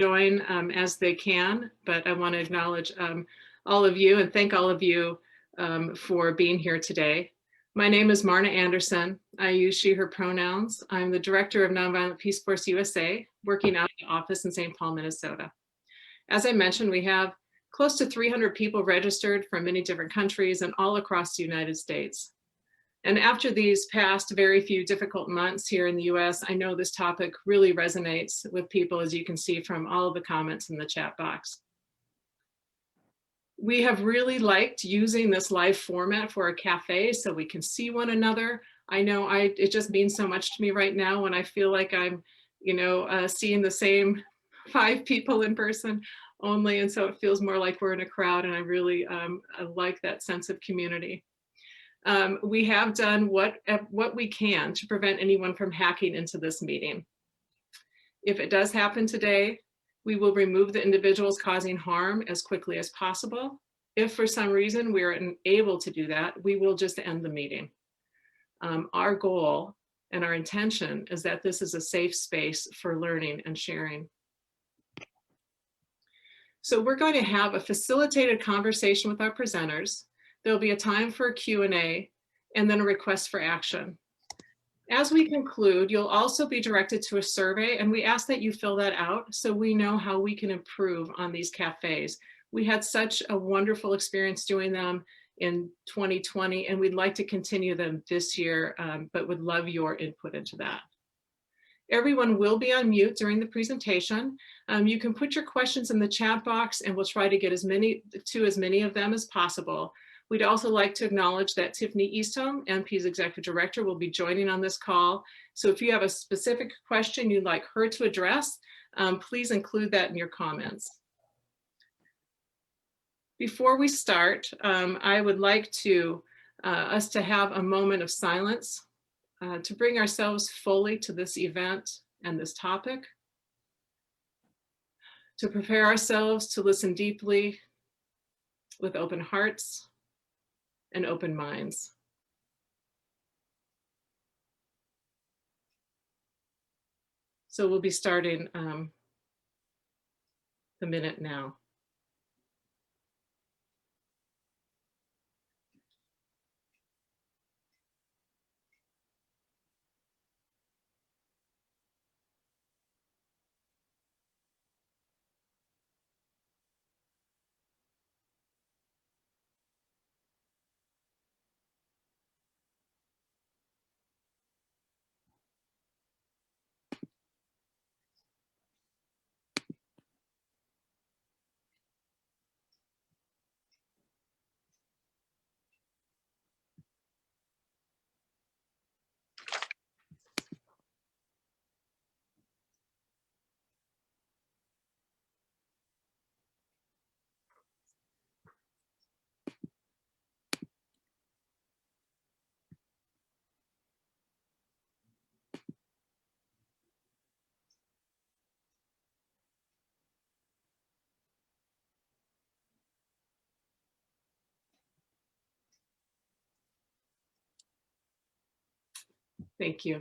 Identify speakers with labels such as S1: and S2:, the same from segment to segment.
S1: join as they can, but I want to acknowledge all of you and thank all of you for being here today. My name is Marna Anderson. I use she, her pronouns. I'm the director of Nonviolent Peaceforce USA, working out of the office in St. Paul, Minnesota. As I mentioned, we have close to 300 people registered from many different countries and all across the United States. And after these past very few difficult months here in the US, I know this topic really resonates with people, as you can see from all of the comments in the chat box. We have really liked using this live format for a cafe so we can see one another. I know it just means so much to me right now when I feel like I'm, seeing the same 5 people in person only. And so it feels more like we're in a crowd, and I really I like that sense of community. We have done what we can to prevent anyone from hacking into this meeting. If it does happen today, we will remove the individuals causing harm as quickly as possible. If for some reason we are unable to do that, we will just end the meeting. Our goal and our intention is that this is a safe space for learning and sharing. So we're going to have a facilitated conversation with our presenters. There'll be a time for a Q&A and then a request for action. As we conclude, you'll also be directed to a survey, and we ask that you fill that out so we know how we can improve on these cafes. We had such a wonderful experience doing them in 2020, and we'd like to continue them this year, but would love your input into that. Everyone will be on mute during the presentation. You can put your questions in the chat box, and we'll try to get as many of them as possible. We'd also like to acknowledge that Tiffany Eastholm, NP's Executive Director, will be joining on this call. So if you have a specific question you'd like her to address, please include that in your comments. Before we start, I would like us to have a moment of silence to bring ourselves fully to this event and this topic, to prepare ourselves to listen deeply with open hearts and open minds. So we'll be starting the minute now. Thank you.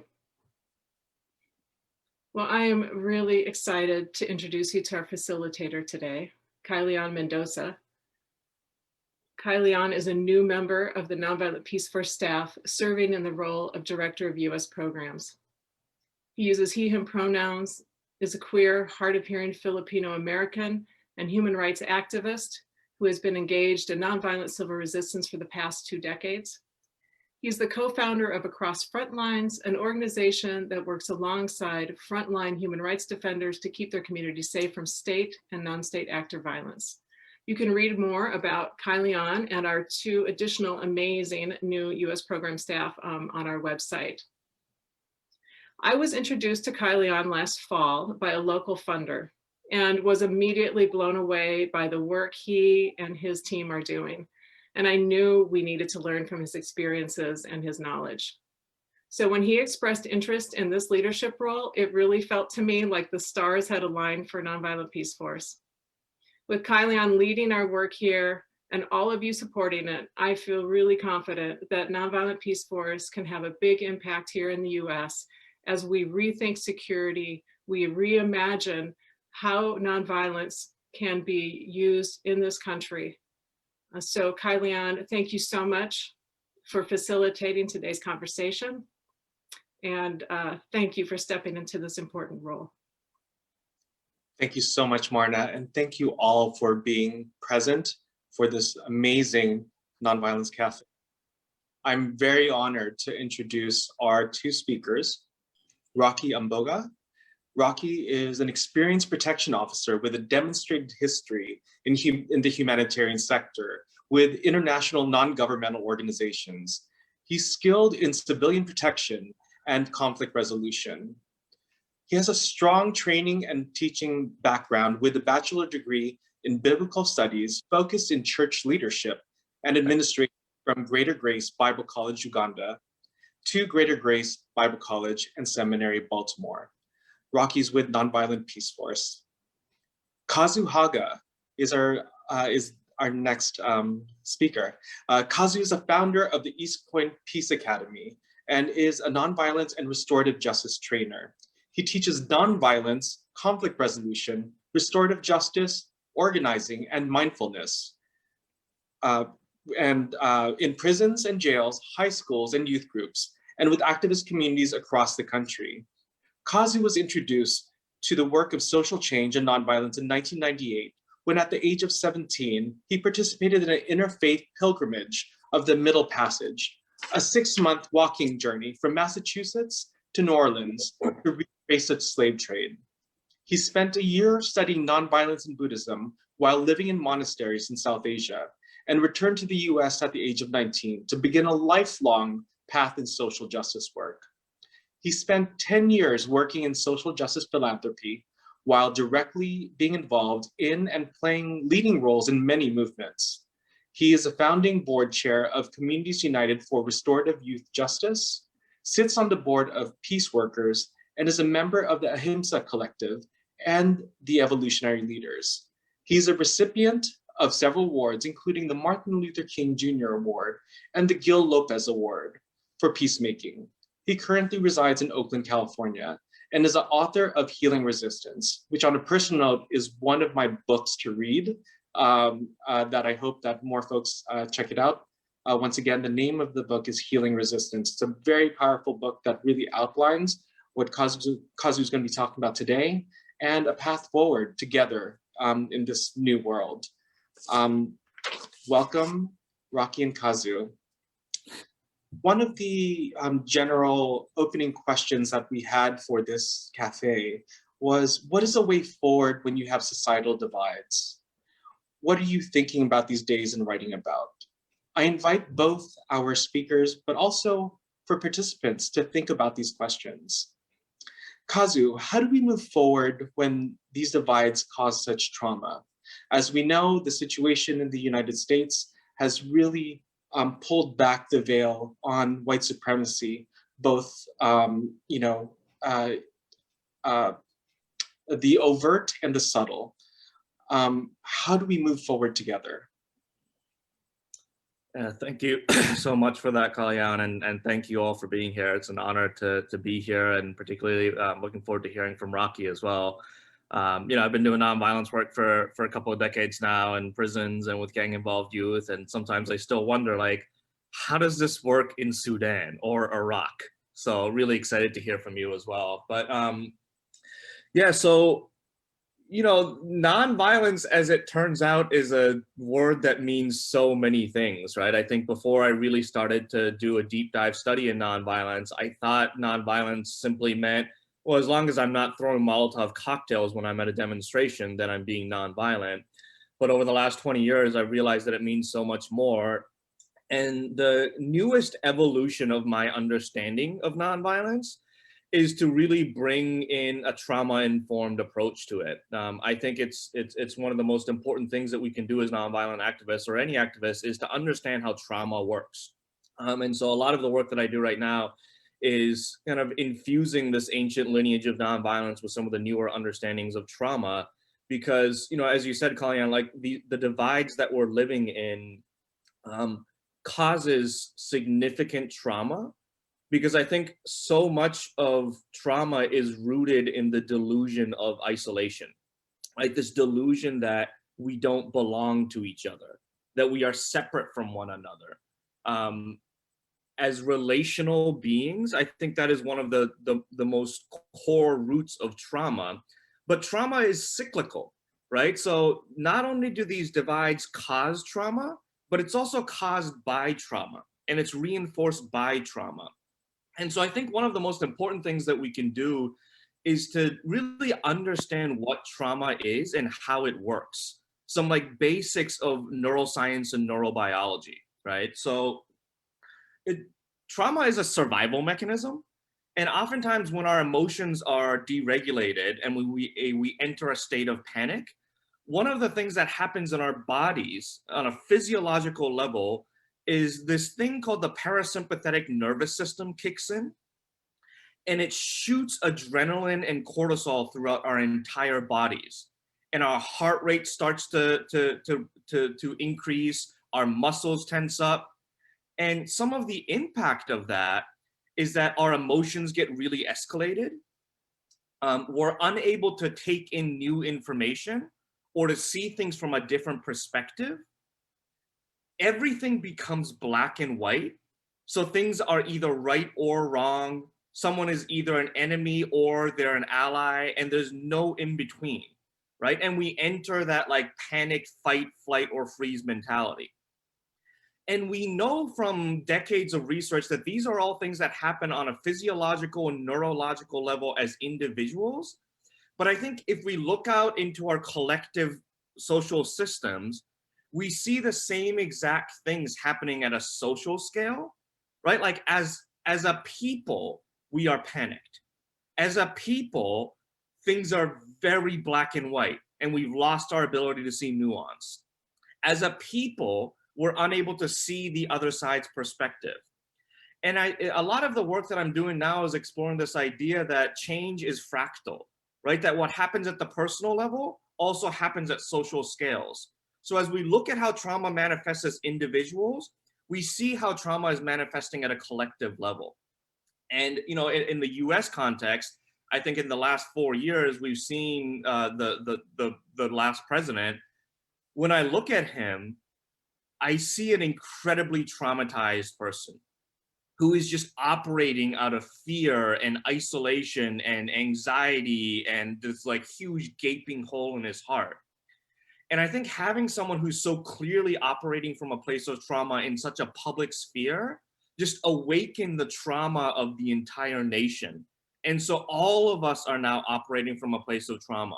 S1: Well, I am really excited to introduce you to our facilitator today, Kailian Mendoza. Kailian is a new member of the Nonviolent Peaceforce staff, serving in the role of Director of US Programs. He uses he, him pronouns, is a queer, hard-of-hearing Filipino-American and human rights activist who has been engaged in nonviolent civil resistance for the past 2 decades. He's the co-founder of Across Frontlines, an organization that works alongside frontline human rights defenders to keep their communities safe from state and non-state actor violence. You can read more about Kailian and our 2 additional amazing new US program staff on our website. I was introduced to Kailian last fall by a local funder and was immediately blown away by the work he and his team are doing. And I knew we needed to learn from his experiences and his knowledge. So when he expressed interest in this leadership role, it really felt to me like the stars had aligned for Nonviolent Peaceforce. With Kailian leading our work here and all of you supporting it, I feel really confident that Nonviolent Peaceforce can have a big impact here in the US as we rethink security, we reimagine how nonviolence can be used in this country. So Kylian, thank you so much for facilitating today's conversation. And thank you for stepping into this important role.
S2: Thank you so much, Marna, and thank you all for being present for this amazing Nonviolence Cafe. I'm very honored to introduce our two speakers, Rocky Amboga. Rocky is an experienced protection officer with a demonstrated history in the humanitarian sector with international non-governmental organizations. He's skilled in civilian protection and conflict resolution. He has a strong training and teaching background with a bachelor degree in biblical studies focused in church leadership and administration from Greater Grace Bible College, Uganda, to Greater Grace Bible College and Seminary, Baltimore. Rocky's with Nonviolent Peaceforce. Kazu Haga is our next speaker. Kazu is a founder of the East Point Peace Academy and is a nonviolence and restorative justice trainer. He teaches nonviolence, conflict resolution, restorative justice, organizing, and mindfulness. In prisons and jails, high schools, and youth groups, and with activist communities across the country. Kazu was introduced to the work of social change and nonviolence in 1998, when at the age of 17, he participated in an interfaith pilgrimage of the Middle Passage, a 6-month walking journey from Massachusetts to New Orleans to retrace the slave trade. He spent a year studying nonviolence and Buddhism while living in monasteries in South Asia, and returned to the US at the age of 19 to begin a lifelong path in social justice work. He spent 10 years working in social justice philanthropy while directly being involved in and playing leading roles in many movements. He is a founding board chair of Communities United for Restorative Youth Justice, sits on the board of Peace Workers, and is a member of the Ahimsa Collective and the Evolutionary Leaders. He's a recipient of several awards, including the Martin Luther King Jr. Award and the Gil Lopez Award for Peacemaking. He currently resides in Oakland, California, and is the author of Healing Resistance, which on a personal note is one of my books to read, that I hope that more folks check it out. Once again, the name of the book is Healing Resistance. It's a very powerful book that really outlines what Kazu is going to be talking about today and a path forward together in this new world. Welcome, Rocky and Kazu. One of the general opening questions that we had for this cafe was, what is a way forward when you have societal divides? What are you thinking about these days and writing about? I invite both our speakers, but also for participants to think about these questions. Kazu, how do we move forward when these divides cause such trauma? As we know, the situation in the United States has really pulled back the veil on white supremacy, both the overt and the subtle. How do we move forward together?
S3: Thank you so much for that, Kalyan, and thank you all for being here. It's an honor to be here, and particularly looking forward to hearing from Rocky as well. I've been doing nonviolence work for a couple of decades now in prisons and with gang-involved youth, and sometimes I still wonder, like, how does this work in Sudan or Iraq? So really excited to hear from you as well. But nonviolence, as it turns out, is a word that means so many things, right? I think before I really started to do a deep dive study in nonviolence, I thought nonviolence simply meant, well, as long as I'm not throwing Molotov cocktails when I'm at a demonstration, then I'm being nonviolent. But over the last 20 years, I realized that it means so much more. And the newest evolution of my understanding of nonviolence is to really bring in a trauma-informed approach to it. I think it's one of the most important things that we can do as nonviolent activists, or any activist, is to understand how trauma works. And so a lot of the work that I do right now is kind of infusing this ancient lineage of nonviolence with some of the newer understandings of trauma, because, as you said, Kalyan, like the divides that we're living in causes significant trauma, because I think so much of trauma is rooted in the delusion of isolation, right? This delusion that we don't belong to each other, that we are separate from one another. As relational beings, I think that is one of the most core roots of trauma. But trauma is cyclical, right? So not only do these divides cause trauma, but it's also caused by trauma, and it's reinforced by trauma. And so I think one of the most important things that we can do is to really understand what trauma is and how it works. Some like basics of neuroscience and neurobiology, right? So it, trauma is a survival mechanism. And oftentimes when our emotions are deregulated and we enter a state of panic, one of the things that happens in our bodies on a physiological level is this thing called the parasympathetic nervous system kicks in, and it shoots adrenaline and cortisol throughout our entire bodies. And our heart rate starts to increase, our muscles tense up. And some of the impact of that is that our emotions get really escalated. We're unable to take in new information or to see things from a different perspective. Everything becomes black and white. So things are either right or wrong. Someone is either an enemy or they're an ally, and there's no in between, right? And we enter that like panic, fight, flight, or freeze mentality. And we know from decades of research that these are all things that happen on a physiological and neurological level as individuals. But I think if we look out into our collective social systems, we see the same exact things happening at a social scale, right? Like as a people, we are panicked. As a people, things are very black and white, and we've lost our ability to see nuance. As a people, we're unable to see the other side's perspective. And a lot of the work that I'm doing now is exploring this idea that change is fractal, right? That what happens at the personal level also happens at social scales. So as we look at how trauma manifests as individuals, we see how trauma is manifesting at a collective level. And you know, in the U.S. context, I think in the last 4 years, we've seen the last president. When I look at him, I see an incredibly traumatized person who is just operating out of fear and isolation and anxiety and this like huge gaping hole in his heart. And I think having someone who's so clearly operating from a place of trauma in such a public sphere just awakened the trauma of the entire nation. And so all of us are now operating from a place of trauma.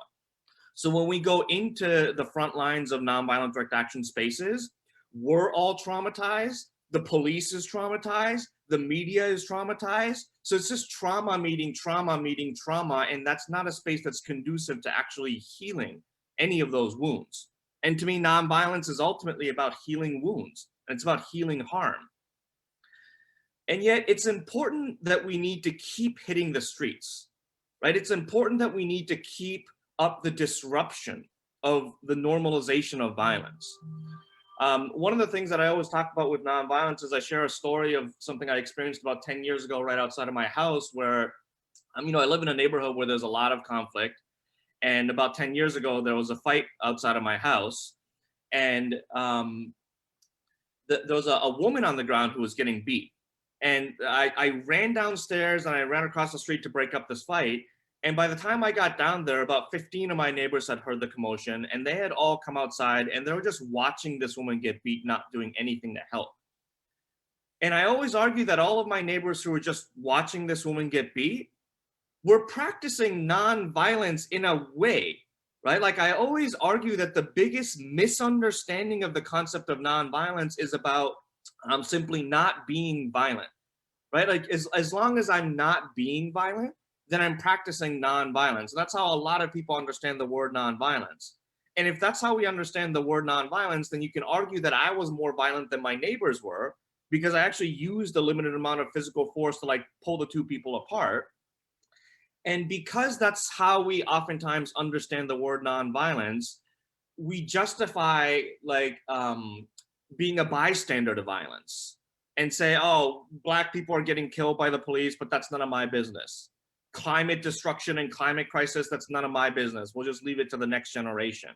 S3: So when we go into the front lines of nonviolent direct action spaces, we're all traumatized. The police is traumatized. The media is traumatized. So it's just trauma meeting trauma meeting trauma. And that's not a space that's conducive to actually healing any of those wounds. And to me, nonviolence is ultimately about healing wounds, and it's about healing harm. And yet it's important that we need to keep hitting the streets, right? It's important that we need to keep up the disruption of the normalization of violence. One of the things that I always talk about with nonviolence is I share a story of something I experienced about 10 years ago right outside of my house where, you know, I live in a neighborhood where there's a lot of conflict. And about 10 years ago, there was a fight outside of my house. And there was a woman on the ground who was getting beat. And I ran downstairs and I ran across the street to break up this fight. And by the time I got down there, about 15 of my neighbors had heard the commotion, and they had all come outside and they were just watching this woman get beat, not doing anything to help. And I always argue that all of my neighbors who were just watching this woman get beat were practicing nonviolence in a way, right? Like I always argue that the biggest misunderstanding of the concept of nonviolence is about simply not being violent, right? Like as long as I'm not being violent, then I'm practicing nonviolence. That's how a lot of people understand the word nonviolence. And if that's how we understand the word nonviolence, then you can argue that I was more violent than my neighbors were because I actually used a limited amount of physical force to like pull the two people apart. And because that's how we oftentimes understand the word nonviolence, we justify like being a bystander to violence and say, oh, Black people are getting killed by the police, but that's none of my business. climate destruction and climate crisis, that's none of my business. We'll just leave it to the next generation.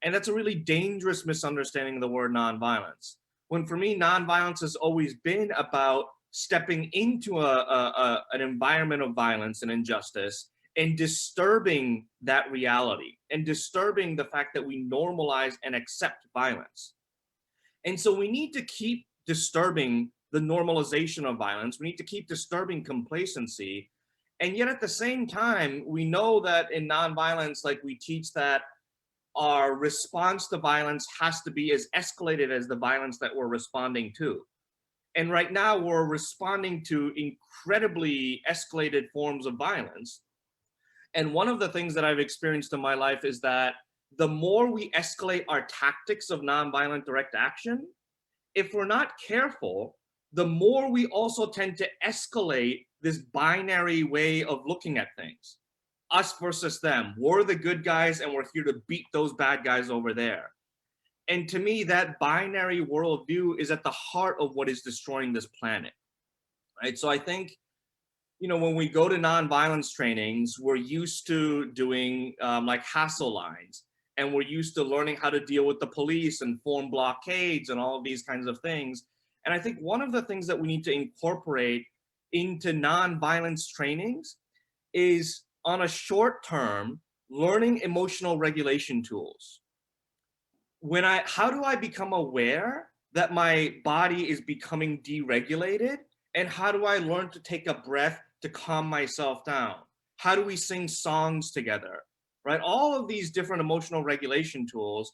S3: And that's a really dangerous misunderstanding of the word nonviolence. When for me, nonviolence has always been about stepping into an environment of violence and injustice and disturbing that reality and disturbing the fact that we normalize and accept violence. And so we need to keep disturbing the normalization of violence. We need to keep disturbing complacency. And yet at the same time, we know that in nonviolence, like we teach that our response to violence has to be as escalated as the violence that we're responding to. And right now we're responding to incredibly escalated forms of violence. And one of the things that I've experienced in my life is that the more we escalate our tactics of nonviolent direct action, if we're not careful, the more we also tend to escalate this binary way of looking at things. Us versus them. We're the good guys and we're here to beat those bad guys over there. And to me, that binary worldview is at the heart of what is destroying this planet, right? So I think, you know, when we go to nonviolence trainings, we're used to doing like hassle lines, and we're used to learning how to deal with the police and form blockades and all of these kinds of things. And I think one of the things that we need to incorporate into nonviolence trainings is, on a short term, learning emotional regulation tools. How do I become aware that my body is becoming deregulated? And how do I learn to take a breath to calm myself down? How do we sing songs together, right? All of these different emotional regulation tools,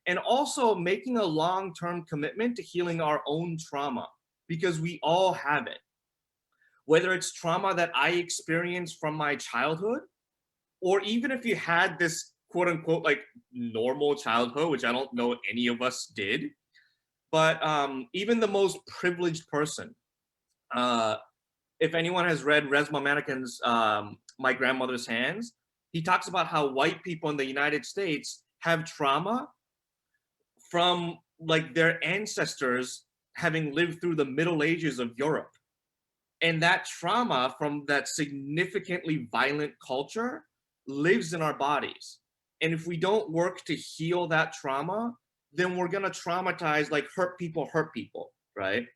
S3: and also making a long-term commitment to healing our own trauma, because we all have it. Whether it's trauma that I experienced from my childhood, or even if you had this quote unquote like normal childhood, which I don't know any of us did, but even the most privileged person, if anyone has read Resmaa Menakem's My Grandmother's Hands, he talks about how white people in the United States have trauma from like their ancestors having lived through the Middle Ages of Europe. And that trauma from that significantly violent culture lives in our bodies. And if we don't work to heal that trauma, then we're gonna traumatize, like hurt people, right?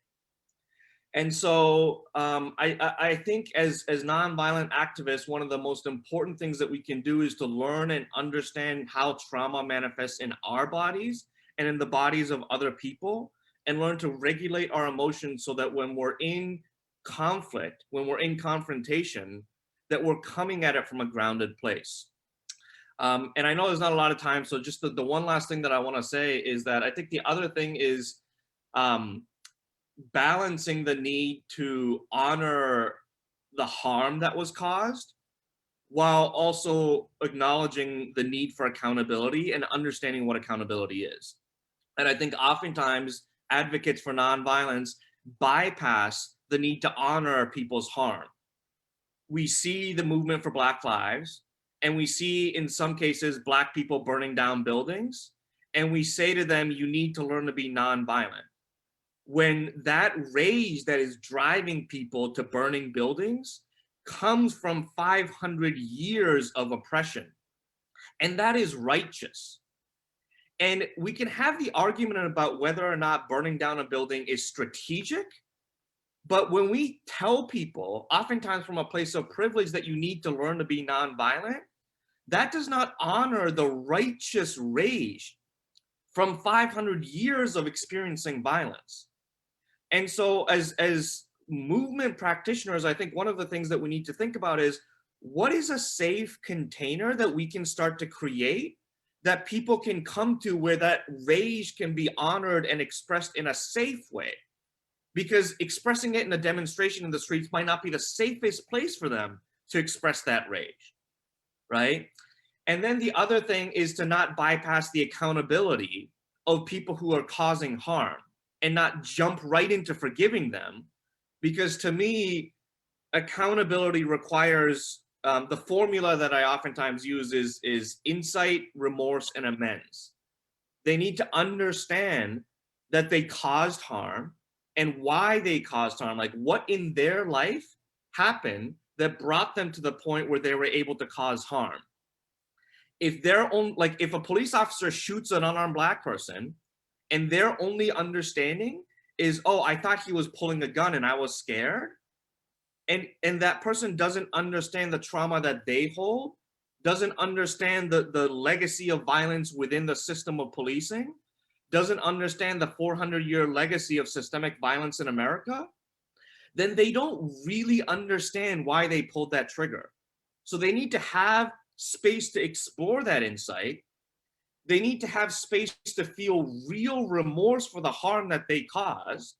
S3: And so I think as nonviolent activists, one of the most important things that we can do is to learn and understand how trauma manifests in our bodies and in the bodies of other people, and learn to regulate our emotions so that when we're in conflict, when we're in confrontation, that we're coming at it from a grounded place. And I know there's not a lot of time, so just the one last thing that I want to say is that I think the other thing is balancing the need to honor the harm that was caused, while also acknowledging the need for accountability and understanding what accountability is. And I think oftentimes advocates for nonviolence bypass the need to honor people's harm. We see the movement for Black Lives, and we see in some cases Black people burning down buildings, and we say to them, you need to learn to be nonviolent. When that rage that is driving people to burning buildings comes from 500 years of oppression, and that is righteous. And we can have the argument about whether or not burning down a building is strategic, but when we tell people, oftentimes from a place of privilege, that you need to learn to be nonviolent, that does not honor the righteous rage from 500 years of experiencing violence. And so as movement practitioners, I think one of the things that we need to think about is, what is a safe container that we can start to create that people can come to, where that rage can be honored and expressed in a safe way? Because expressing it in a demonstration in the streets might not be the safest place for them to express that rage, right? And then the other thing is to not bypass the accountability of people who are causing harm and not jump right into forgiving them. Because to me, accountability requires, the formula that I oftentimes use is insight, remorse, and amends. They need to understand that they caused harm and why they caused harm, like what in their life happened that brought them to the point where they were able to cause harm. If their own, like if a police officer shoots an unarmed Black person and their only understanding is, oh, I thought he was pulling a gun and I was scared, and that person doesn't understand the trauma that they hold, doesn't understand the legacy of violence within the system of policing, doesn't understand the 400-year legacy of systemic violence in America, then they don't really understand why they pulled that trigger. So they need to have space to explore that insight. They need to have space to feel real remorse for the harm that they caused.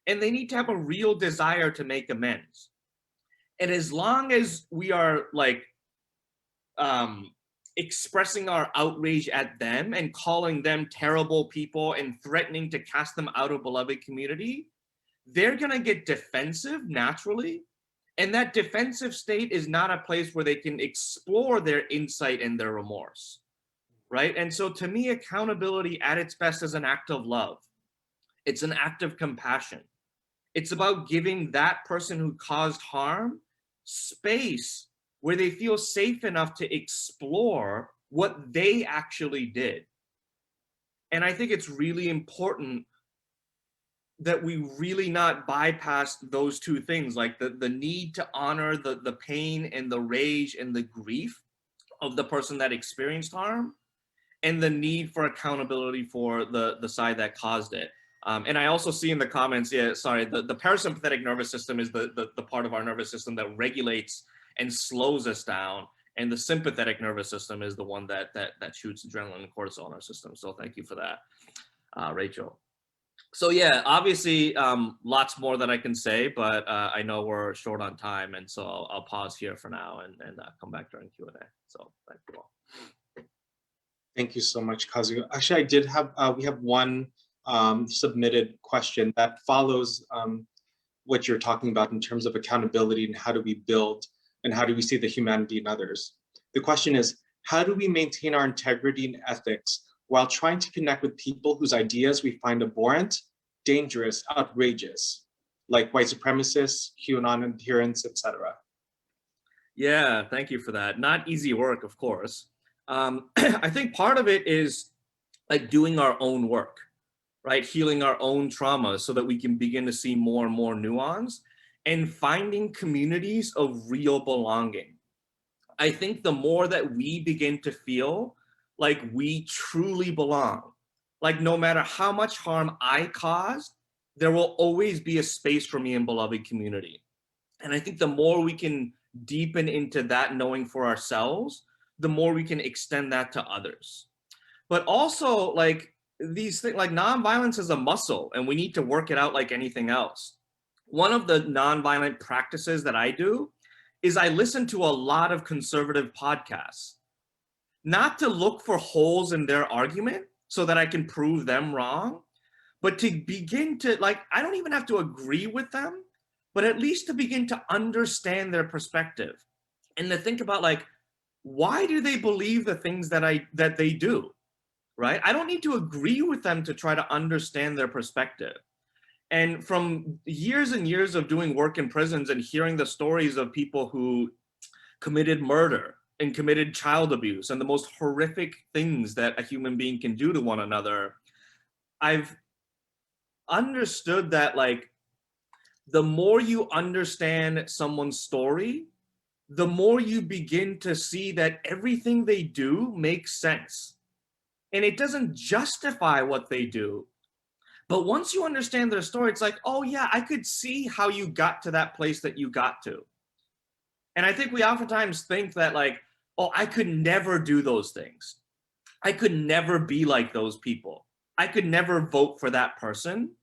S3: And they need to have a real desire to make amends. And as long as we are like expressing our outrage at them and calling them terrible people and threatening to cast them out of beloved community, they're gonna get defensive naturally. And that defensive state is not a place where they can explore their insight and their remorse, right? And so to me, accountability at its best is an act of love. It's an act of compassion. It's about giving that person who caused harm space where they feel safe enough to explore what they actually did. And I think it's really important that we really not bypass those two things, like the need to honor the pain and the rage and the grief of the person that experienced harm, and the need for accountability for the side that caused it. And I also see in the comments, the parasympathetic nervous system is the part of our nervous system that regulates and slows us down. And the sympathetic nervous system is the one that shoots adrenaline and cortisol in our system. So thank you for that, Rachel. So yeah, obviously lots more that I can say, but I know we're short on time. And so I'll pause here for now and come back during Q&A. So thank you all.
S2: Thank you so much, Kazu. Actually, I did have, we have one submitted question that follows what you're talking about in terms of accountability and how do we build and how do we see the humanity in others. The question is, how do we maintain our integrity and ethics while trying to connect with people whose ideas we find abhorrent, dangerous, outrageous, like white supremacists, QAnon adherents, etc.?
S3: Yeah, thank you for that. Not easy work, of course. I think part of it is like doing our own work, right? Healing our own trauma so that we can begin to see more and more nuance and finding communities of real belonging. I think the more that we begin to feel like we truly belong, like no matter how much harm I caused, there will always be a space for me in beloved community. And I think the more we can deepen into that knowing for ourselves, the more we can extend that to others. But also like these things, like nonviolence is a muscle and we need to work it out like anything else. One of the nonviolent practices that I do is I listen to a lot of conservative podcasts, not to look for holes in their argument so that I can prove them wrong, but to begin to, like, I don't even have to agree with them, but at least to begin to understand their perspective and to think about, like, why do they believe the things that they do, right? I don't need to agree with them to try to understand their perspective. And from years and years of doing work in prisons and hearing the stories of people who committed murder and committed child abuse and the most horrific things that a human being can do to one another, I've understood that, like, the more you understand someone's story, the more you begin to see that everything they do makes sense. And it doesn't justify what they do. But once you understand their story, it's like, oh yeah, I could see how you got to that place that you got to. And I think we oftentimes think that, like, oh, I could never do those things. I could never be like those people. I could never vote for that person.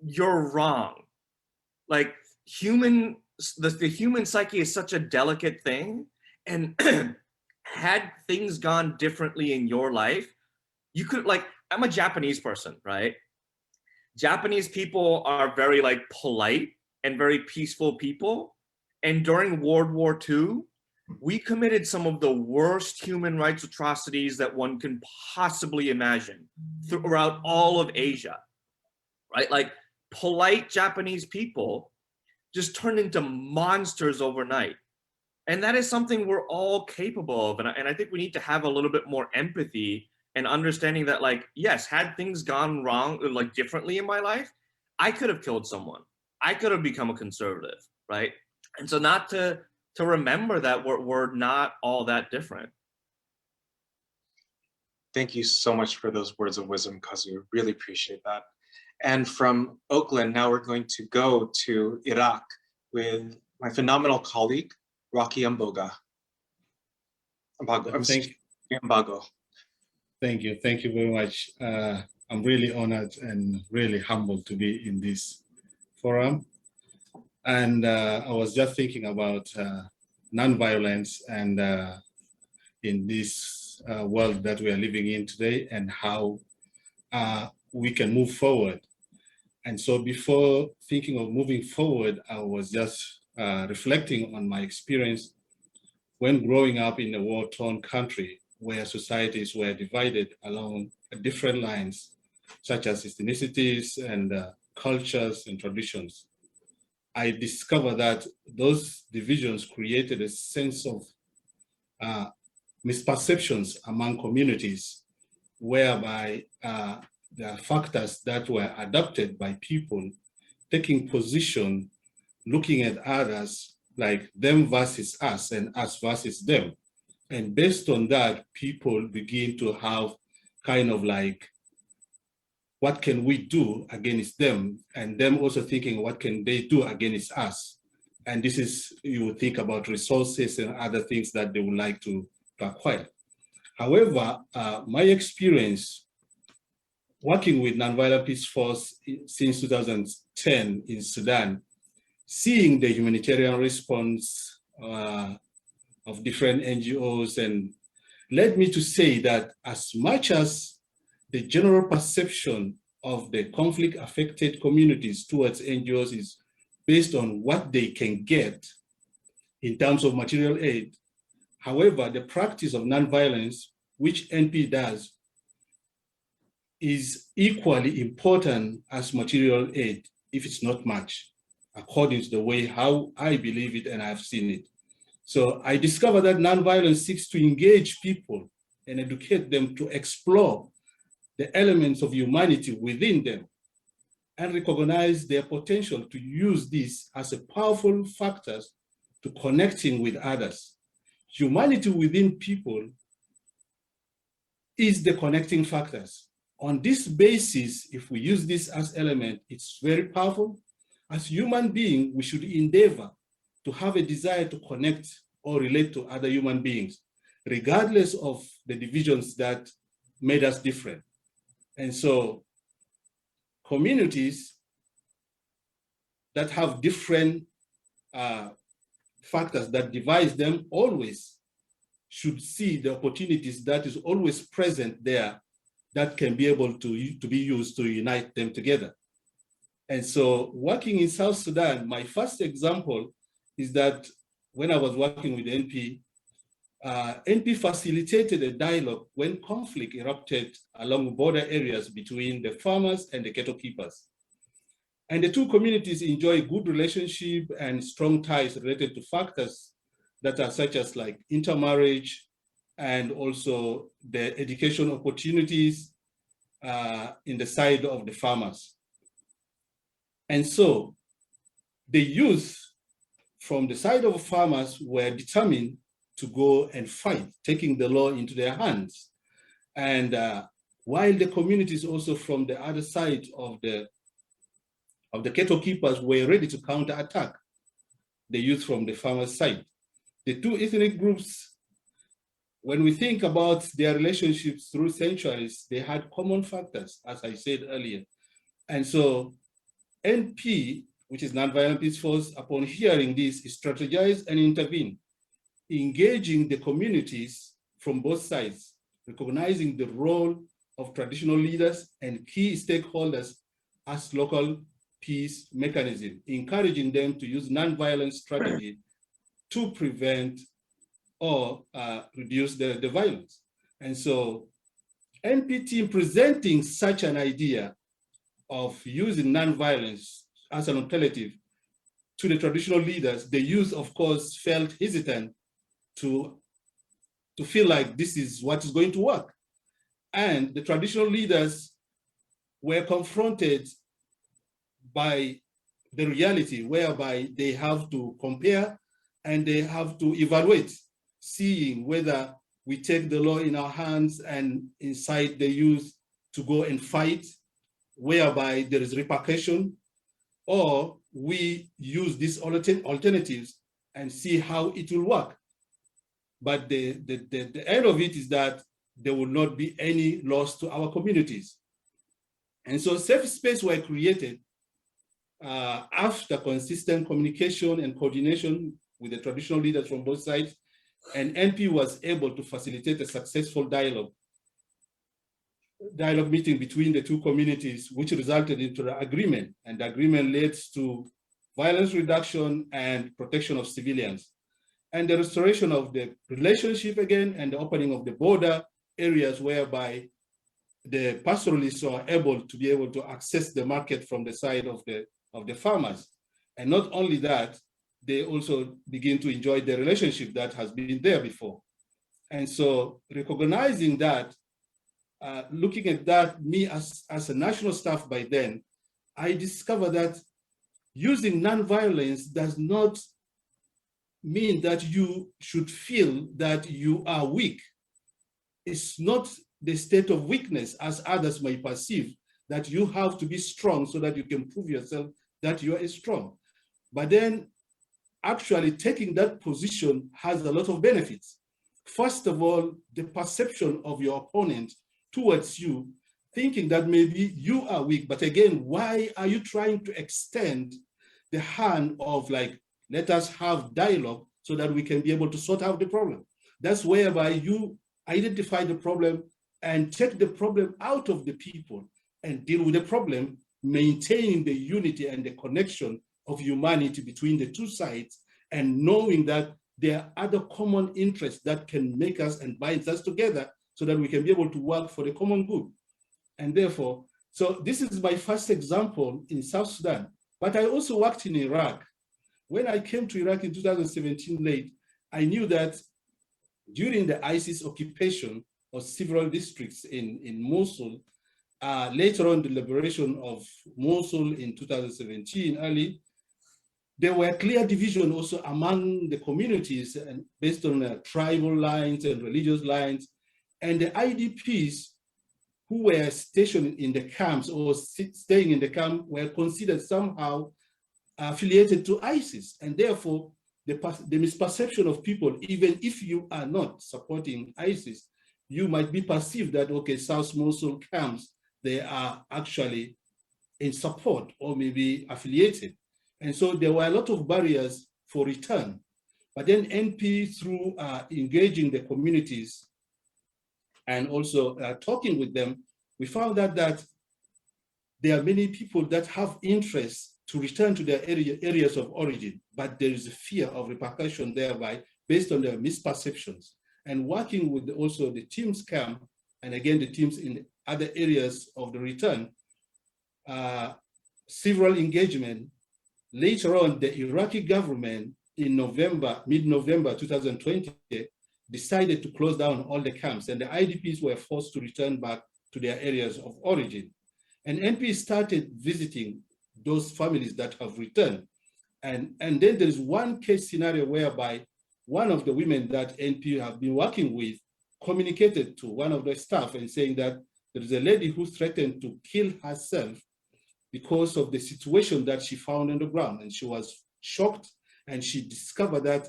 S3: You're wrong. Like, the human psyche is such a delicate thing. And had things gone differently in your life, you could, like, I'm a Japanese person, right? Japanese people are very, like, polite and very peaceful people. And during World War II, we committed some of the worst human rights atrocities that one can possibly imagine throughout all of Asia, right? Like, polite Japanese people just turned into monsters overnight. And that is something we're all capable of. And I think we need to have a little bit more empathy and understanding that, like, yes, had things gone wrong, like differently in my life, I could have killed someone. I could have become a conservative, right? And so not to remember that we're not all that different.
S2: Thank you so much for those words of wisdom, Kazu. Really appreciate that. And from Oakland, now we're going to go to Iraq with my phenomenal colleague, Rocky Amboga.
S4: Thank you.
S2: Ambago.
S4: Thank you. Thank you very much. I'm really honored and really humbled to be in this forum. And I was just thinking about nonviolence and in this world that we are living in today and how we can move forward. And so before thinking of moving forward, I was just reflecting on my experience when growing up in a war-torn country where societies were divided along different lines, such as ethnicities and cultures and traditions. I discovered that those divisions created a sense of misperceptions among communities, whereby there are factors that were adopted by people taking position, looking at others like them versus us and us versus them. And based on that, people begin to have kind of like, what can we do against them? And them also thinking, what can they do against us? And this is, you would think about resources and other things that they would like to acquire. However, my experience working with Nonviolent Peaceforce since 2010 in Sudan, seeing the humanitarian response of different NGOs, and led me to say that as much as the general perception of the conflict-affected communities towards NGOs is based on what they can get in terms of material aid, however, the practice of nonviolence, which NP does, is equally important as material aid, if it's not much, according to the way how I believe it and I've seen it. So I discovered that nonviolence seeks to engage people and educate them to explore the elements of humanity within them and recognize their potential to use this as a powerful factor to connecting with others. Humanity within people is the connecting factors. On this basis, if we use this as element, it's very powerful. As human beings, we should endeavor to have a desire to connect or relate to other human beings, regardless of the divisions that made us different. And so communities that have different factors that divide them always should see the opportunities that is always present there that can be able to be used to unite them together. And so working in South Sudan, my first example is that when I was working with NP, NP facilitated a dialogue when conflict erupted along border areas between the farmers and the cattle keepers. And the two communities enjoy good relationship and strong ties related to factors that are such as like intermarriage and also the education opportunities in the side of the farmers. And so the youth from the side of farmers were determined to go and fight, taking the law into their hands. And while the communities also from the other side of the cattle keepers were ready to counterattack the youth from the farmers' side. The two ethnic groups, when we think about their relationships through centuries, they had common factors, as I said earlier. And so NP, which is Nonviolent Peaceforce, upon hearing this, strategized and intervened, engaging the communities from both sides, recognizing the role of traditional leaders and key stakeholders as local peace mechanism, encouraging them to use nonviolent strategy to prevent or reduce the violence. And so NP team presenting such an idea of using nonviolence as an alternative to the traditional leaders, the youth, of course, felt hesitant to feel like this is what is going to work. And the traditional leaders were confronted by the reality whereby they have to compare and they have to evaluate, seeing whether we take the law in our hands and incite the youth to go and fight, whereby there is repercussion, or we use these alternatives and see how it will work. But the end of it is that there will not be any loss to our communities. And so safe space were created after consistent communication and coordination with the traditional leaders from both sides, and NP was able to facilitate a successful dialogue meeting between the two communities, which resulted into the agreement, and the agreement led to violence reduction and protection of civilians, and the restoration of the relationship again, and the opening of the border areas whereby the pastoralists are able to access the market from the side of the farmers. And not only that, they also begin to enjoy the relationship that has been there before. And so recognizing that, looking at that, me as a national staff by then, I discovered that using nonviolence does not mean that you should feel that you are weak. It's not the state of weakness as others may perceive, that you have to be strong so that you can prove yourself that you are strong. But then actually taking that position has a lot of benefits. First of all, the perception of your opponent towards you, thinking that maybe you are weak, but again, why are you trying to extend the hand of like, let us have dialogue so that we can be able to sort out the problem? That's whereby you identify the problem and take the problem out of the people and deal with the problem, maintaining the unity and the connection of humanity between the two sides, and knowing that there are other common interests that can make us and bind us together so that we can be able to work for the common good. And therefore, so this is my first example in South Sudan, but I also worked in Iraq. When I came to Iraq in 2017 late, I knew that during the ISIS occupation of several districts in Mosul, later on the liberation of Mosul in 2017 early, there were clear division also among the communities and based on tribal lines and religious lines. And the IDPs who were stationed in the camps or staying in the camp were considered somehow affiliated to ISIS. And therefore, the misperception of people, even if you are not supporting ISIS, you might be perceived that, okay, South Mosul camps, they are actually in support or maybe affiliated. And so there were a lot of barriers for return. But then NP, through engaging the communities and also talking with them, we found out that there are many people that have interest to return to their areas of origin, but there is a fear of repercussion thereby based on their misperceptions. And working with also the teams camp, and again, the teams in other areas of the return, several engagement. Later on, the Iraqi government in mid-November 2020, decided to close down all the camps, and the IDPs were forced to return back to their areas of origin. And NP started visiting those families that have returned. And then there's one case scenario whereby one of the women that NP have been working with communicated to one of the staff and saying that there is a lady who threatened to kill herself because of the situation that she found on the ground. And she was shocked, and she discovered that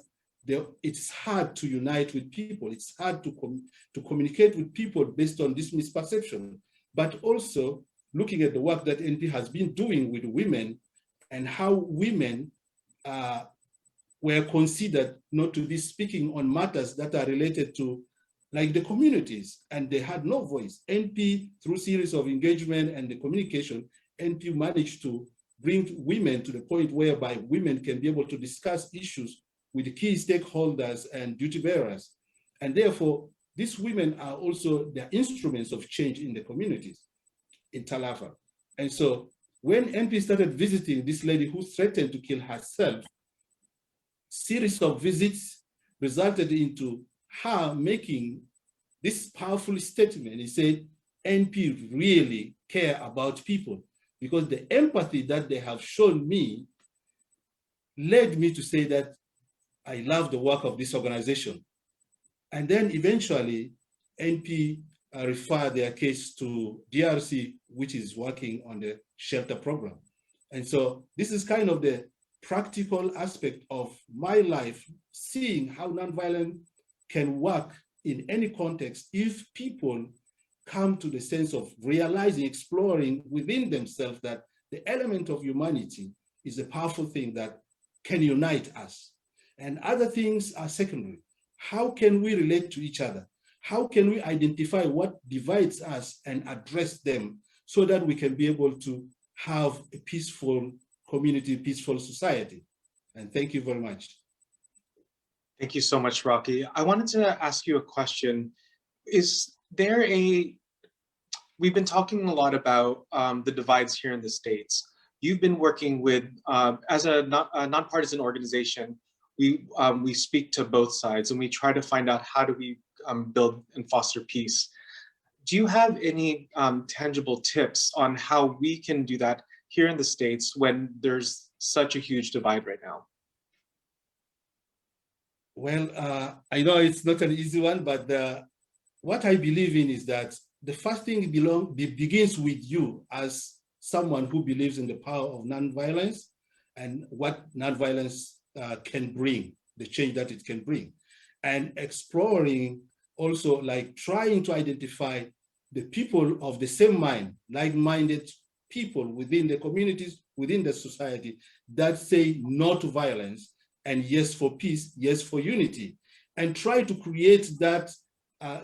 S4: it's hard to unite with people. It's hard to communicate with people based on this misperception. But also looking at the work that NP has been doing with women and how women were considered not to be speaking on matters that are related to like the communities, and they had no voice. NP, through series of engagement and the communication, NP managed to bring women to the point whereby women can be able to discuss issues with the key stakeholders and duty bearers. And therefore, these women are also the instruments of change in the communities in Talafa. And so when MP started visiting this lady who threatened to kill herself, series of visits resulted into her making this powerful statement. He said, NP really care about people, because the empathy that they have shown me led me to say that I love the work of this organization. And then eventually, NP referred their case to DRC, which is working on the shelter program. And so this is kind of the practical aspect of my life, seeing how nonviolence can work in any context if people come to the sense of realizing, exploring within themselves that the element of humanity is a powerful thing that can unite us. And other things are secondary. How can we relate to each other? How can we identify what divides us and address them so that we can be able to have a peaceful community, peaceful society? And thank you very much.
S2: Thank you so much, Rocky. I wanted to ask you a question. Is there we've been talking a lot about the divides here in the States. You've been working with, as a nonpartisan organization, we speak to both sides and we try to find out how do we build and foster peace. Do you have any tangible tips on how we can do that here in the States when there's such a huge divide right now?
S4: Well, I know it's not an easy one, but what I believe in is that the first thing begins with you as someone who believes in the power of nonviolence and what nonviolence can bring, the change that it can bring. And exploring also, like trying to identify the people of the same mind, like-minded people within the communities, within the society that say no to violence and yes for peace, yes for unity, and try to create that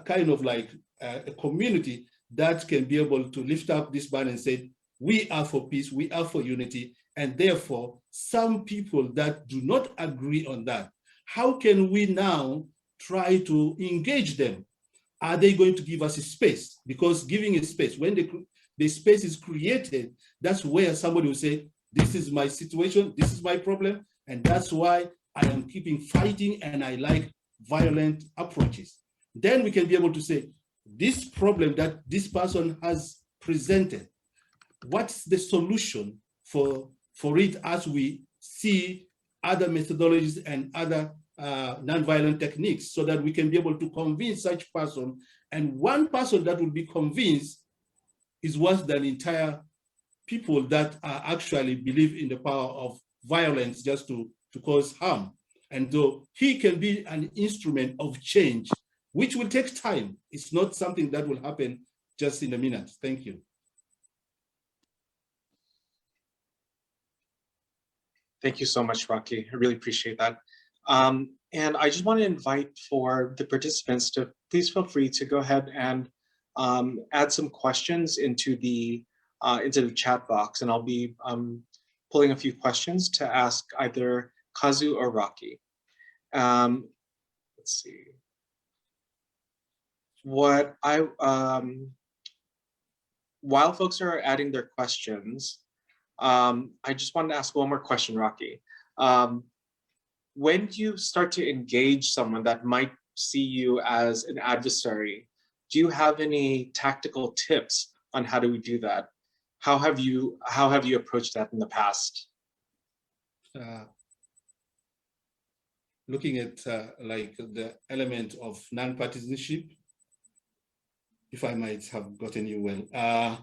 S4: kind of like a community that can be able to lift up this banner and say, we are for peace, we are for unity, and therefore some people that do not agree on that, how can we now try to engage them? Are they going to give us a space? Because giving a space, when the space is created, that's where somebody will say, this is my situation, this is my problem, and that's why I am keeping fighting and I like violent approaches. Then we can be able to say, this problem that this person has presented, what's the solution for it as we see other methodologies and other nonviolent techniques, so that we can be able to convince such person, and one person that will be convinced is worse than entire people that actually believe in the power of violence just to cause harm. And so he can be an instrument of change, which will take time. It's not something that will happen just in a minute. Thank you.
S2: Thank you so much, Rocky. I really appreciate that. And I just want to invite for the participants to please feel free to go ahead and add some questions into the chat box, and I'll be pulling a few questions to ask either Kazu or Rocky. Let's see. While folks are adding their questions, I just wanted to ask one more question, Rocky. When you start to engage someone that might see you as an adversary, do you have any tactical tips on how do we do that? How have you approached that in the past?
S4: Looking at like the element of non-partisanship, if I might have gotten you well.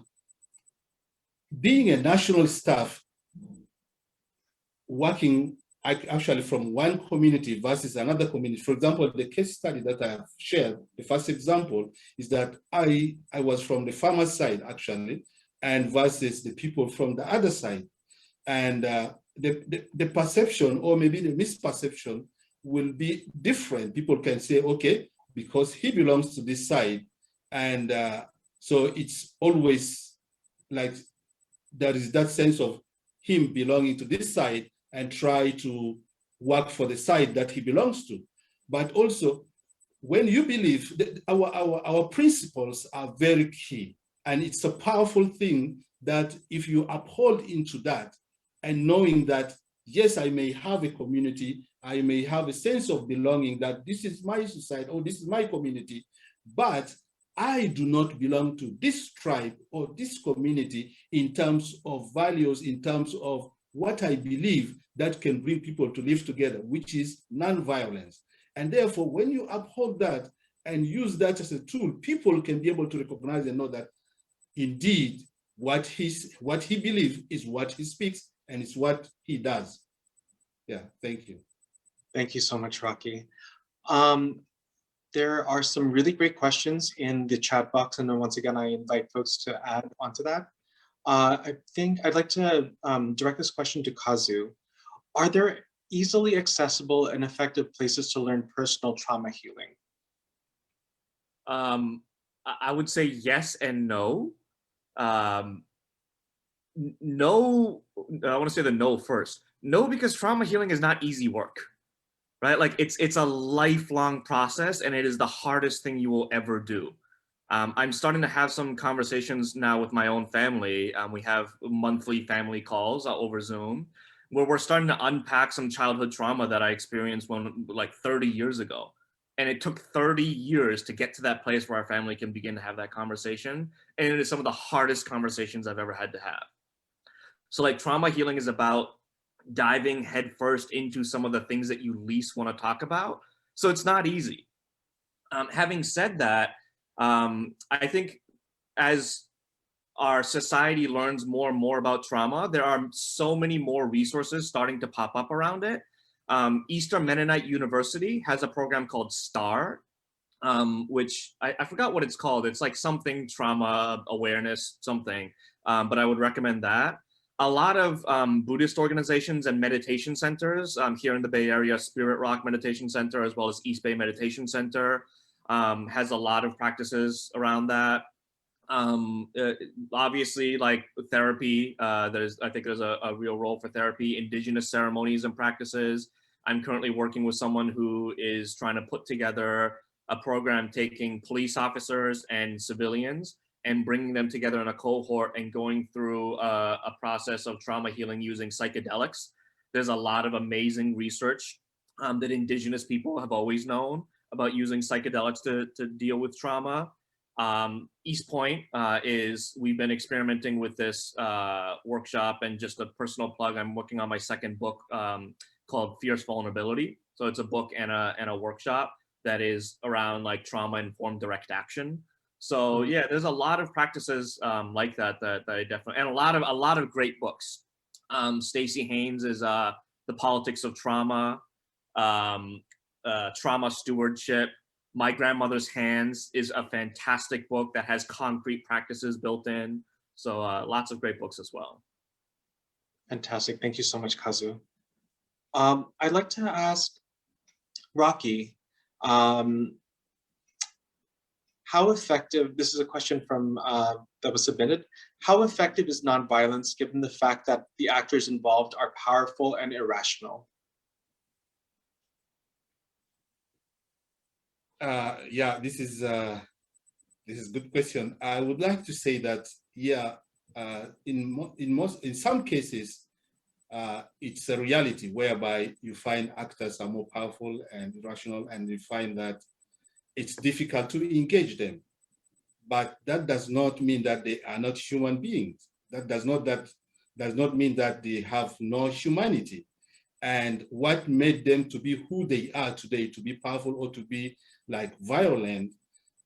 S4: Being a national staff, working actually from one community versus another community. For example, the case study that I have shared, the first example is that I was from the farmer side actually, and versus the people from the other side. And the perception, or maybe the misperception, will be different. People can say, okay, because he belongs to this side. And so it's always like, there is that sense of him belonging to this side and try to work for the side that he belongs to. But also, when you believe that our principles are very key, and it's a powerful thing that if you uphold into that and knowing that, yes, I may have a community, I may have a sense of belonging that this is my society or this is my community, but I do not belong to this tribe or this community in terms of values, in terms of what I believe that can bring people to live together, which is nonviolence. And therefore, when you uphold that and use that as a tool, people can be able to recognize and know that indeed what he believes is what he speaks and it's what he does. Yeah, thank you.
S2: Thank you so much, Rocky. There are some really great questions in the chat box, and then once again, I invite folks to add onto that. I think I'd like to direct this question to Kazu. Are there easily accessible and effective places to learn personal trauma healing?
S3: I would say yes and no. No, I want to say the no first. No, because trauma healing is not easy work, right? Like it's a lifelong process, and it is the hardest thing you will ever do. I'm starting to have some conversations now with my own family. We have monthly family calls over Zoom, where we're starting to unpack some childhood trauma that I experienced when like 30 years ago. And it took 30 years to get to that place where our family can begin to have that conversation. And it is some of the hardest conversations I've ever had to have. So like trauma healing is about diving headfirst into some of the things that you least want to talk about. So it's not easy. Having said that, I think as our society learns more and more about trauma, there are so many more resources starting to pop up around it. Eastern Mennonite University has a program called STAR, which I forgot what it's called. It's like something trauma awareness, something, but I would recommend that. A lot of Buddhist organizations and meditation centers here in the Bay Area, Spirit Rock Meditation Center, as well as East Bay Meditation Center, has a lot of practices around that. Obviously, like therapy, I think there's a real role for therapy, indigenous ceremonies and practices. I'm currently working with someone who is trying to put together a program taking police officers and civilians and bringing them together in a cohort and going through a process of trauma healing using psychedelics. There's a lot of amazing research that indigenous people have always known about using psychedelics to deal with trauma. East Point we've been experimenting with this workshop, and just a personal plug, I'm working on my second book called Fierce Vulnerability. So it's a book and a workshop that is around like trauma-informed direct action. So yeah, there's a lot of practices like that I definitely, and a lot of great books. Stacey Haynes is The Politics of Trauma, Trauma Stewardship. My Grandmother's Hands is a fantastic book that has concrete practices built in. So lots of great books as well.
S2: Fantastic. Thank you so much, Kazu. I'd like to ask Rocky, how effective, this is a question from that was submitted, how effective is nonviolence given the fact that the actors involved are powerful and irrational?
S4: Yeah, this is a good question. I would like to say that, yeah, in some cases, it's a reality whereby you find actors are more powerful and irrational, and you find that it's difficult to engage them. But that does not mean that they are not human beings. That does not mean that they have no humanity. And what made them to be who they are today, to be powerful or to be like violent,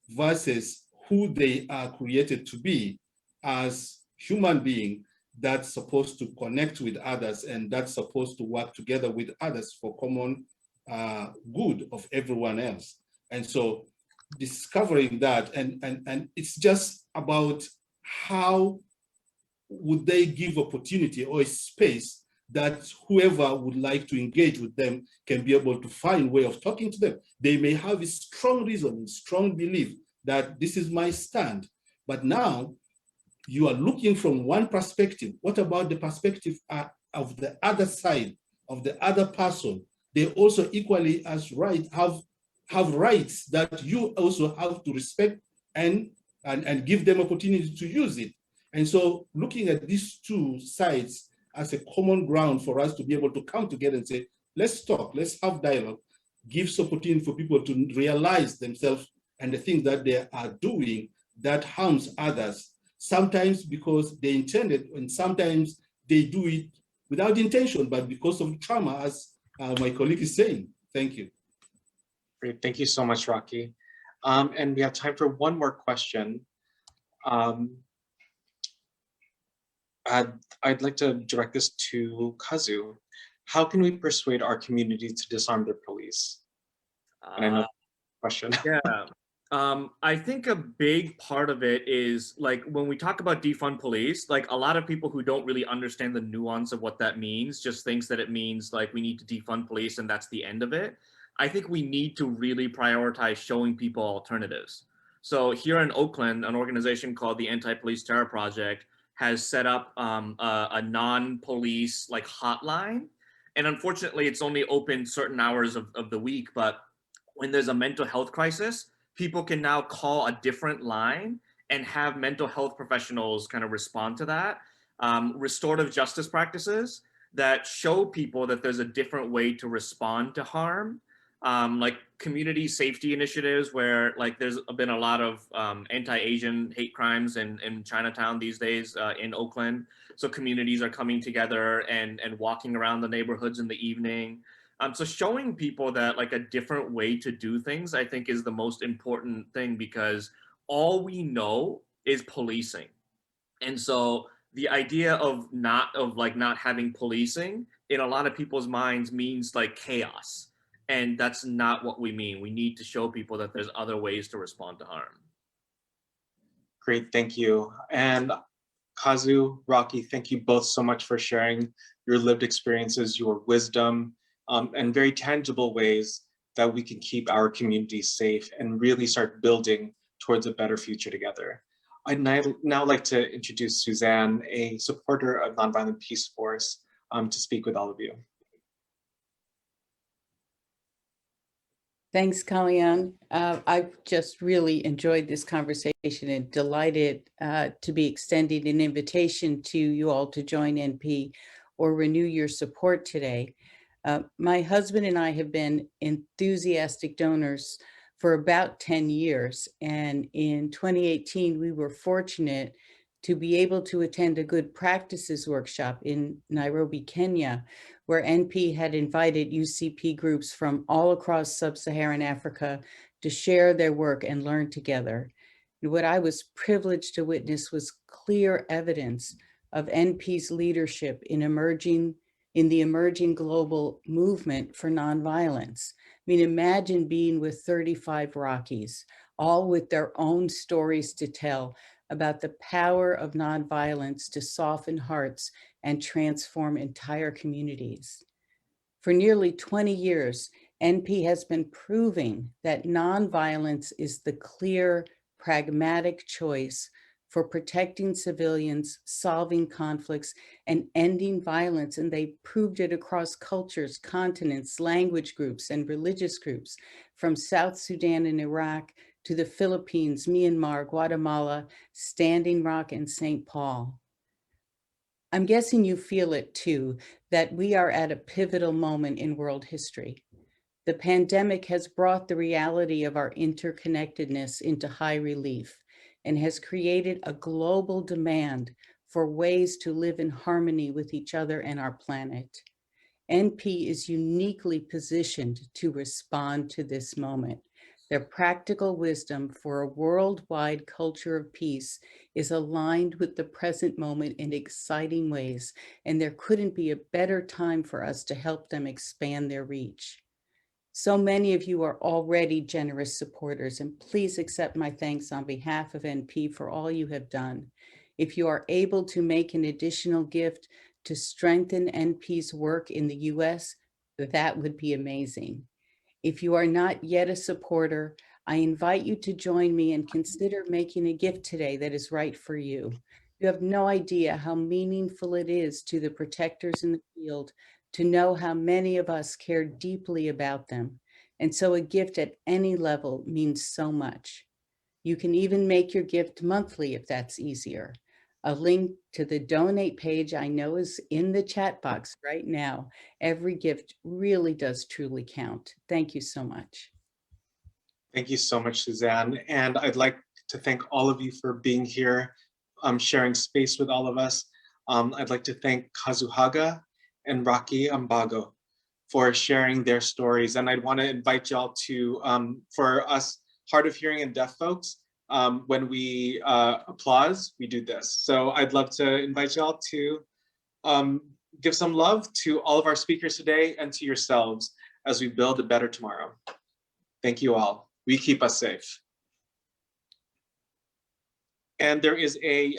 S4: versus who they are created to be as human being that's supposed to connect with others and that's supposed to work together with others for common good of everyone else. And so discovering that, and it's just about how would they give opportunity or a space that whoever would like to engage with them can be able to find a way of talking to them. They may have a strong reason, strong belief that this is my stand, but now you are looking from one perspective. What about the perspective of the other side, of the other person? They also equally as right have rights that you also have to respect and give them opportunity to use it. And so looking at these two sides as a common ground for us to be able to come together and say, let's talk, let's have dialogue, gives opportunity for people to realize themselves and the things that they are doing that harms others, sometimes because they intended, and sometimes they do it without intention, but because of trauma, as my colleague is saying. Thank you.
S2: Great, thank you so much, Rocky. And we have time for one more question. I'd like to direct this to Kazu. How can we persuade our community to disarm their police? And I know question.
S3: Yeah. I think a big part of it is like when we talk about defund police, like a lot of people who don't really understand the nuance of what that means just thinks that it means like we need to defund police and that's the end of it. I think we need to really prioritize showing people alternatives. So here in Oakland, an organization called the Anti-Police Terror Project has set up a non-police like hotline. And unfortunately, it's only open certain hours of the week, but when there's a mental health crisis, people can now call a different line and have mental health professionals kind of respond to that. Restorative justice practices that show people that there's a different way to respond to harm. Like community safety initiatives where like there's been a lot of anti-Asian hate crimes in Chinatown these days in Oakland. So communities are coming together and walking around the neighborhoods in the evening. So showing people that like a different way to do things, I think is the most important thing because all we know is policing. And so the idea of not having policing in a lot of people's minds means like chaos. And that's not what we mean. We need to show people that there's other ways to respond to harm.
S2: Great, thank you. And Kazu, Rocky, thank you both so much for sharing your lived experiences, your wisdom, and very tangible ways that we can keep our communities safe and really start building towards a better future together. I'd now like to introduce Suzanne, a supporter of Nonviolent Peaceforce, to speak with all of you.
S5: Thanks, Kalyan. I've just really enjoyed this conversation and delighted to be extending an invitation to you all to join NP or renew your support today. My husband and I have been enthusiastic donors for about 10 years. And in 2018, we were fortunate to be able to attend a good practices workshop in Nairobi, Kenya, where NP had invited UCP groups from all across sub-Saharan Africa to share their work and learn together. And what I was privileged to witness was clear evidence of NP's leadership in the emerging global movement for nonviolence. I mean, imagine being with 35 Rockies, all with their own stories to tell about the power of nonviolence to soften hearts and transform entire communities. For nearly 20 years, NP has been proving that nonviolence is the clear, pragmatic choice for protecting civilians, solving conflicts, and ending violence. And they proved it across cultures, continents, language groups, and religious groups, from South Sudan and Iraq to the Philippines, Myanmar, Guatemala, Standing Rock, and St. Paul. I'm guessing you feel it too, that we are at a pivotal moment in world history. The pandemic has brought the reality of our interconnectedness into high relief and has created a global demand for ways to live in harmony with each other and our planet. NP is uniquely positioned to respond to this moment. Their practical wisdom for a worldwide culture of peace is aligned with the present moment in exciting ways, and there couldn't be a better time for us to help them expand their reach. So many of you are already generous supporters, and please accept my thanks on behalf of NP for all you have done. If you are able to make an additional gift to strengthen NP's work in the US, that would be amazing. If you are not yet a supporter, I invite you to join me and consider making a gift today that is right for you. You have no idea how meaningful it is to the protectors in the field to know how many of us care deeply about them. And so a gift at any level means so much. You can even make your gift monthly if that's easier. A link to the donate page I know is in the chat box right now. Every gift really does truly count. Thank you so much.
S2: Thank you so much, Suzanne. And I'd like to thank all of you for being here, sharing space with all of us. I'd like to thank Kazu Haga and Rocky Ambago for sharing their stories. And I'd want to invite y'all to, for us hard of hearing and deaf folks, when we applause, we do this. So I'd love to invite y'all to give some love to all of our speakers today and to yourselves as we build a better tomorrow. Thank you all. We keep us safe. And there is a,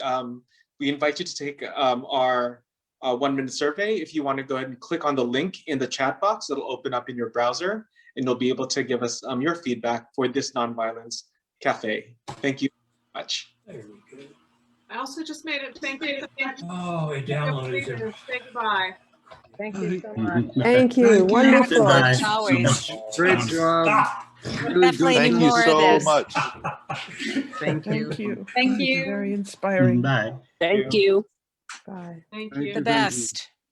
S2: we invite you to take our 1-minute survey. If you want to go ahead and click on the link in the chat box, it'll open up in your browser and you'll be able to give us your feedback for this Nonviolence Cafe. Thank you very much.
S6: There we go.
S1: I also just made it. Thank you.
S6: Oh, it downloaded it.
S1: Say goodbye.
S7: Thank you so much.
S8: Thank you. Wonderful.
S6: Goodbye.
S7: Always.
S9: Great job.
S6: Stop.
S7: Definitely
S9: Thank
S7: need
S9: you
S7: more of
S9: so
S7: this.
S9: much.
S8: Thank
S9: Thank you.
S8: you.
S7: Thank you.
S8: Very inspiring.
S6: Bye.
S7: Thank you.
S8: Bye.
S1: Thank
S9: Thank
S1: you.
S7: The best.